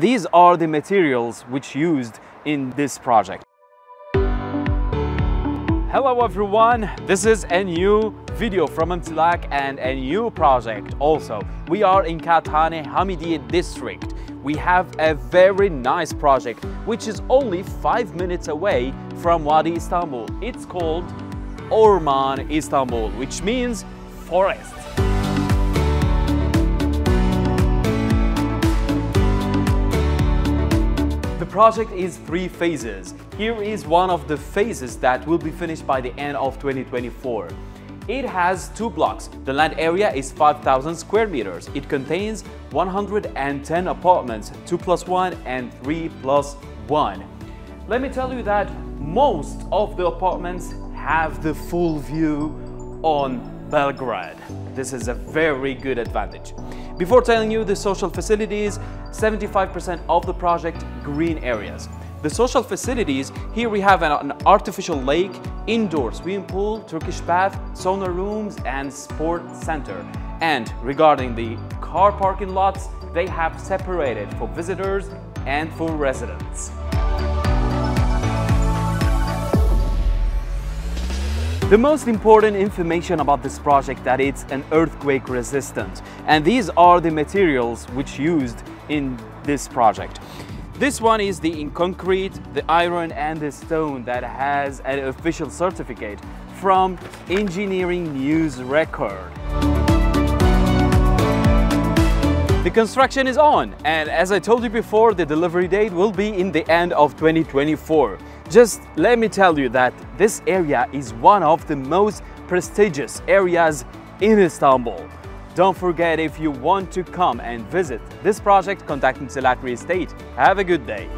These are the materials which used in this project. Hello everyone, this is a new video from Imtilak and a new project also. We are in Kagithane Hamidiye district. We have a very nice project which is only 5 minutes away from Vadi Istanbul. It's called Orman Istanbul, which means forest. The project is 3 phases. Here is one of the phases that will be finished by the end of 2024. It has 2 blocks. The land area is 5,000 square meters. It contains 110 apartments, 2+1 and 3+1. Let me tell you that most of the apartments have the full view on Belgrade. This is a very good advantage. Before telling you the social facilities, 75% of the project green areas. The social facilities, here we have an artificial lake, indoor swimming pool, Turkish bath, sauna rooms and sport center. And regarding the car parking lots, they have separated for visitors and for residents. The most important information about this project that it's an earthquake resistant, and these are the materials which used in this project. This one is the in concrete, the iron and the stone that has an official certificate from Engineering News Record. The construction is on, and as I told you before, the delivery date will be in the end of 2024. Just let me tell you that this area is one of the most prestigious areas in Istanbul. Don't forget, if you want to come and visit this project, contact Imtilak Real Estate. Have a good day.